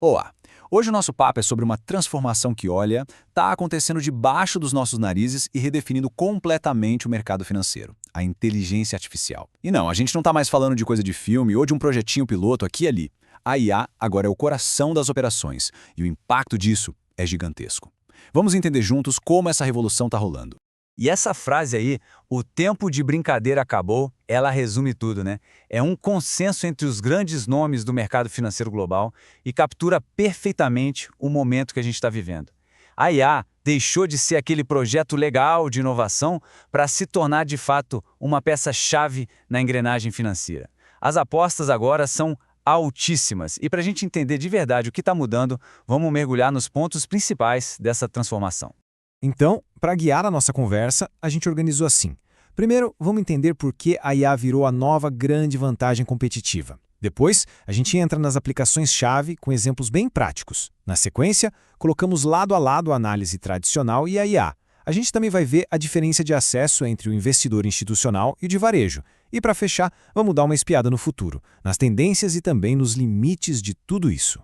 Olá! Hoje o nosso papo é sobre uma transformação que, olha, está acontecendo debaixo dos nossos narizes e redefinindo completamente o mercado financeiro, a inteligência artificial. E não, a gente não está mais falando de coisa de filme ou de um projetinho piloto aqui e ali. A IA agora é o coração das operações e o impacto disso é gigantesco. Vamos entender juntos como essa revolução está rolando. E essa frase aí, o tempo de brincadeira acabou, ela resume tudo, né? É um consenso entre os grandes nomes do mercado financeiro global e captura perfeitamente o momento que a gente está vivendo. A IA deixou de ser aquele projeto legal de inovação para se tornar, de fato, uma peça-chave na engrenagem financeira. As apostas agora são altíssimas e para a gente entender de verdade o que está mudando, vamos mergulhar nos pontos principais dessa transformação. Então, para guiar a nossa conversa, a gente organizou assim. Primeiro, vamos entender por que a IA virou a nova grande vantagem competitiva. Depois, a gente entra nas aplicações-chave com exemplos bem práticos. Na sequência, colocamos lado a lado a análise tradicional e a IA. A gente também vai ver a diferença de acesso entre o investidor institucional e o de varejo. E para fechar, vamos dar uma espiada no futuro, nas tendências e também nos limites de tudo isso.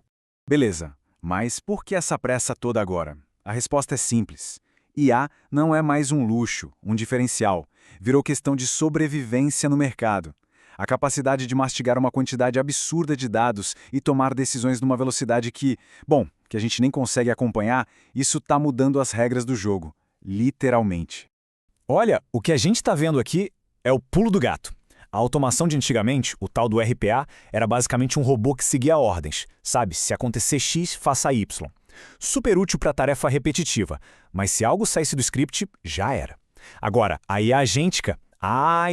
Beleza, mas por que essa pressa toda agora? A resposta é simples. IA não é mais um luxo, um diferencial. Virou questão de sobrevivência no mercado. A capacidade de mastigar uma quantidade absurda de dados e tomar decisões numa velocidade que a gente nem consegue acompanhar, isso está mudando as regras do jogo. Literalmente. Olha, o que a gente está vendo aqui é o pulo do gato. A automação de antigamente, o tal do RPA, era basicamente um robô que seguia ordens. Sabe, se acontecer X, faça Y. Super útil para tarefa repetitiva, mas se algo saísse do script, já era. Agora, a IA agêntica,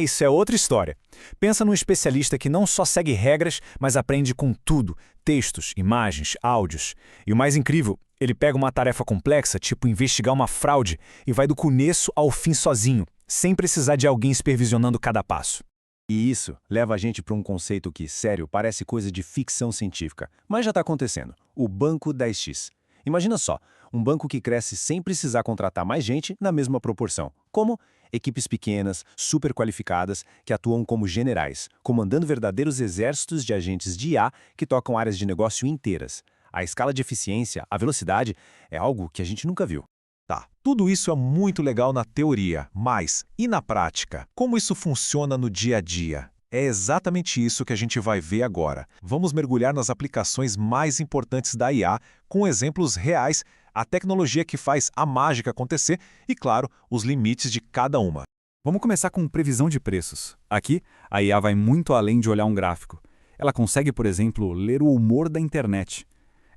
isso é outra história. Pensa num especialista que não só segue regras, mas aprende com tudo, textos, imagens, áudios. E o mais incrível, ele pega uma tarefa complexa, tipo investigar uma fraude, e vai do começo ao fim sozinho, sem precisar de alguém supervisionando cada passo. E isso leva a gente para um conceito que, sério, parece coisa de ficção científica, mas já está acontecendo. O Banco 10X. Imagina só, um banco que cresce sem precisar contratar mais gente na mesma proporção. Como equipes pequenas, super qualificadas, que atuam como generais, comandando verdadeiros exércitos de agentes de IA que tocam áreas de negócio inteiras. A escala de eficiência, a velocidade, é algo que a gente nunca viu. Tá, tudo isso é muito legal na teoria, mas e na prática? Como isso funciona no dia a dia? É exatamente isso que a gente vai ver agora. Vamos mergulhar nas aplicações mais importantes da IA, com exemplos reais, a tecnologia que faz a mágica acontecer e, claro, os limites de cada uma. Vamos começar com previsão de preços. Aqui, a IA vai muito além de olhar um gráfico. Ela consegue, por exemplo, ler o humor da internet.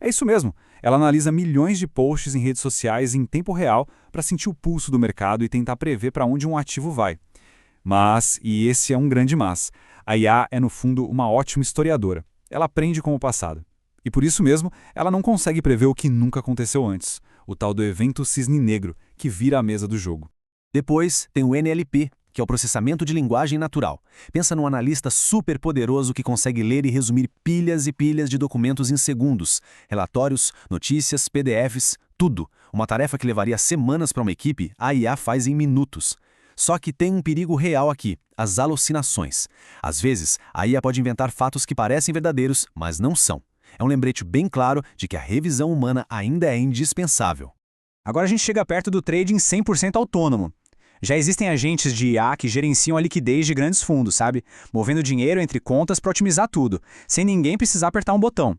É isso mesmo, ela analisa milhões de posts em redes sociais em tempo real para sentir o pulso do mercado e tentar prever para onde um ativo vai. Mas, e esse é um grande mas, a IA é no fundo uma ótima historiadora. Ela aprende com o passado. E por isso mesmo, ela não consegue prever o que nunca aconteceu antes, o tal do evento cisne negro, que vira a mesa do jogo. Depois tem o NLP, que é o processamento de linguagem natural. Pensa num analista super poderoso que consegue ler e resumir pilhas e pilhas de documentos em segundos. Relatórios, notícias, PDFs, tudo. Uma tarefa que levaria semanas para uma equipe, a IA faz em minutos. Só que tem um perigo real aqui, as alucinações. Às vezes, a IA pode inventar fatos que parecem verdadeiros, mas não são. É um lembrete bem claro de que a revisão humana ainda é indispensável. Agora a gente chega perto do trading 100% autônomo. Já existem agentes de IA que gerenciam a liquidez de grandes fundos, sabe? Movendo dinheiro entre contas para otimizar tudo, sem ninguém precisar apertar um botão.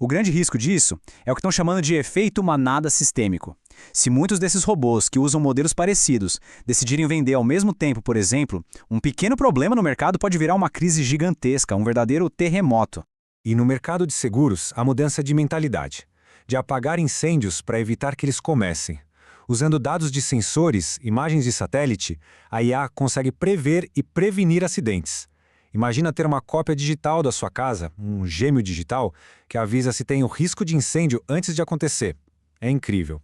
O grande risco disso é o que estão chamando de efeito manada sistêmico. Se muitos desses robôs que usam modelos parecidos decidirem vender ao mesmo tempo, por exemplo, um pequeno problema no mercado pode virar uma crise gigantesca, um verdadeiro terremoto. E no mercado de seguros, a mudança de mentalidade, de apagar incêndios para evitar que eles comecem. Usando dados de sensores, imagens de satélite, a IA consegue prever e prevenir acidentes. Imagina ter uma cópia digital da sua casa, um gêmeo digital, que avisa se tem o risco de incêndio antes de acontecer. É incrível.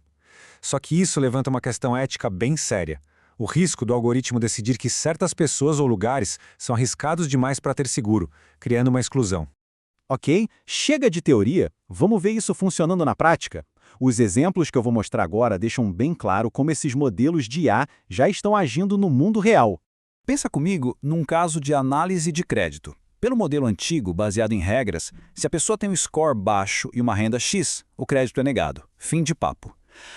Só que isso levanta uma questão ética bem séria. O risco do algoritmo decidir que certas pessoas ou lugares são arriscados demais para ter seguro, criando uma exclusão. Ok, chega de teoria, vamos ver isso funcionando na prática. Os exemplos que eu vou mostrar agora deixam bem claro como esses modelos de IA já estão agindo no mundo real. Pensa comigo num caso de análise de crédito. Pelo modelo antigo, baseado em regras, se a pessoa tem um score baixo e uma renda X, o crédito é negado. Fim de papo.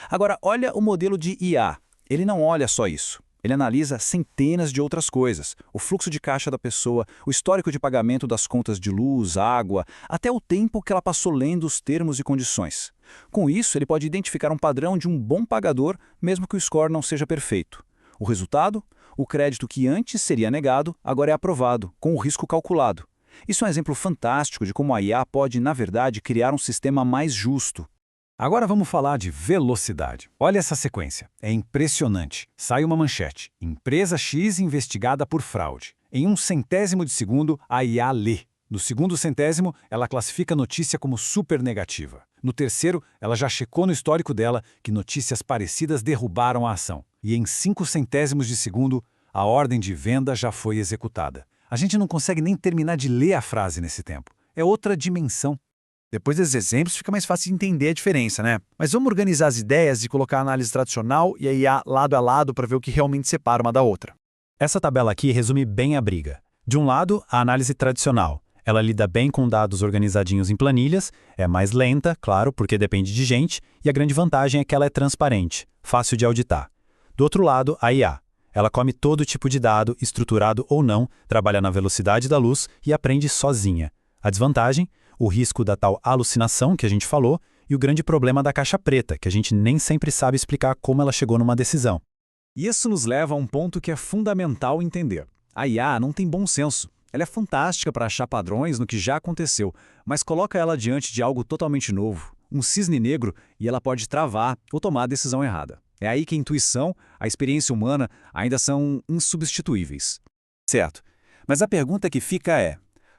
Agora, olha o modelo de IA. Ele não olha só isso. Ele analisa centenas de outras coisas. O fluxo de caixa da pessoa, o histórico de pagamento das contas de luz, água, até o tempo que ela passou lendo os termos e condições. Com isso, ele pode identificar um padrão de um bom pagador, mesmo que o score não seja perfeito. O resultado? O crédito que antes seria negado, agora é aprovado, com o risco calculado. Isso é um exemplo fantástico de como a IA pode, na verdade, criar um sistema mais justo. Agora vamos falar de velocidade. Olha essa sequência. É impressionante. Sai uma manchete. Empresa X investigada por fraude. Em 1/100º de segundo, a IA lê. No segundo centésimo, ela classifica a notícia como super negativa. No terceiro, ela já checou no histórico dela que notícias parecidas derrubaram a ação. E em 5/100º de segundo, a ordem de venda já foi executada. A gente não consegue nem terminar de ler a frase nesse tempo. É outra dimensão. Depois desses exemplos, fica mais fácil de entender a diferença, né? Mas vamos organizar as ideias e colocar a análise tradicional e a IA lado a lado para ver o que realmente separa uma da outra. Essa tabela aqui resume bem a briga. De um lado, a análise tradicional. Ela lida bem com dados organizadinhos em planilhas, é mais lenta, claro, porque depende de gente, e a grande vantagem é que ela é transparente, fácil de auditar. Do outro lado, a IA. Ela come todo tipo de dado, estruturado ou não, trabalha na velocidade da luz e aprende sozinha. A desvantagem? O risco da tal alucinação que a gente falou e o grande problema da caixa preta, que a gente nem sempre sabe explicar como ela chegou numa decisão. Isso nos leva a um ponto que é fundamental entender. A IA não tem bom senso. Ela é fantástica para achar padrões no que já aconteceu, mas coloca ela diante de algo totalmente novo, um cisne negro, e ela pode travar ou tomar a decisão errada. É aí que a intuição, a experiência humana ainda são insubstituíveis. Certo, mas a pergunta que fica é: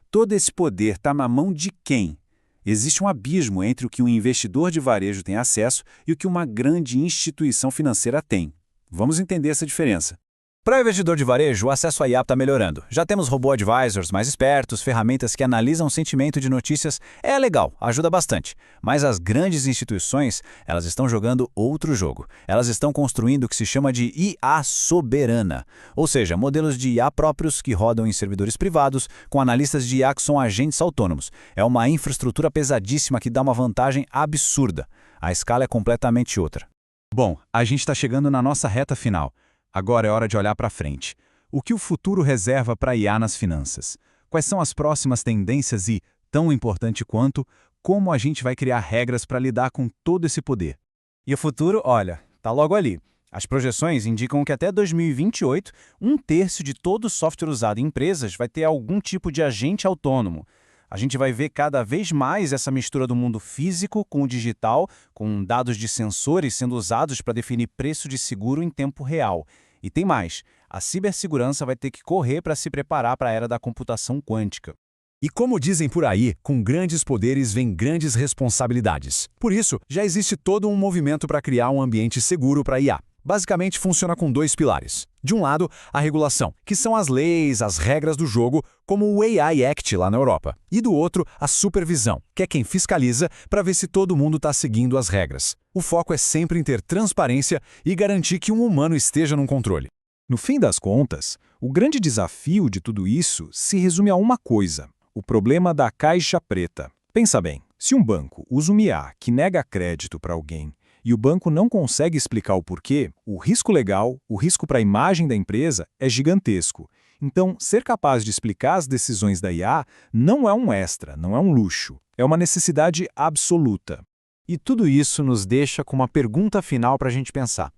todo esse poder está na mão de quem? Existe um abismo entre o que um investidor de varejo tem acesso e o que uma grande instituição financeira tem. Vamos entender essa diferença. Para o investidor de varejo, o acesso à IA está melhorando. Já temos robô advisors mais espertos, ferramentas que analisam o sentimento de notícias. É legal, ajuda bastante. Mas as grandes instituições, elas estão jogando outro jogo. Elas estão construindo o que se chama de IA soberana. Ou seja, modelos de IA próprios que rodam em servidores privados, com analistas de IA que são agentes autônomos. É uma infraestrutura pesadíssima que dá uma vantagem absurda. A escala é completamente outra. Bom, a gente está chegando na nossa reta final. Agora é hora de olhar para frente. O que o futuro reserva para a IA nas finanças? Quais são as próximas tendências e, tão importante quanto, como a gente vai criar regras para lidar com todo esse poder? E o futuro, olha, tá logo ali. As projeções indicam que até 2028, 1/3 de todo o software usado em empresas vai ter algum tipo de agente autônomo. A gente vai ver cada vez mais essa mistura do mundo físico com o digital, com dados de sensores sendo usados para definir preço de seguro em tempo real. E tem mais, a cibersegurança vai ter que correr para se preparar para a era da computação quântica. E como dizem por aí, com grandes poderes vem grandes responsabilidades. Por isso, já existe todo um movimento para criar um ambiente seguro para IA. Basicamente funciona com 2 pilares. De um lado, a regulação, que são as leis, as regras do jogo, como o AI Act lá na Europa. E do outro, a supervisão, que é quem fiscaliza para ver se todo mundo está seguindo as regras. O foco é sempre em ter transparência e garantir que um humano esteja no controle. No fim das contas, o grande desafio de tudo isso se resume a uma coisa: o problema da caixa preta. Pensa bem, se um banco usa uma IA que nega crédito para alguém e o banco não consegue explicar o porquê, o risco legal, o risco para a imagem da empresa é gigantesco. Então, ser capaz de explicar as decisões da IA não é um extra, não é um luxo, é uma necessidade absoluta. E tudo isso nos deixa com uma pergunta final para a gente pensar.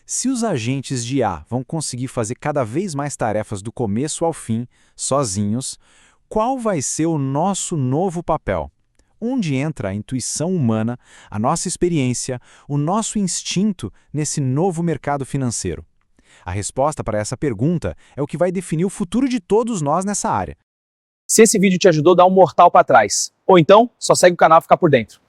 Se os agentes de IA vão conseguir fazer cada vez mais tarefas do começo ao fim, sozinhos, qual vai ser o nosso novo papel? Onde entra a intuição humana, a nossa experiência, o nosso instinto nesse novo mercado financeiro? A resposta para essa pergunta é o que vai definir o futuro de todos nós nessa área. Se esse vídeo te ajudou, dá um mortal para trás. Ou então, só segue o canal e fica por dentro.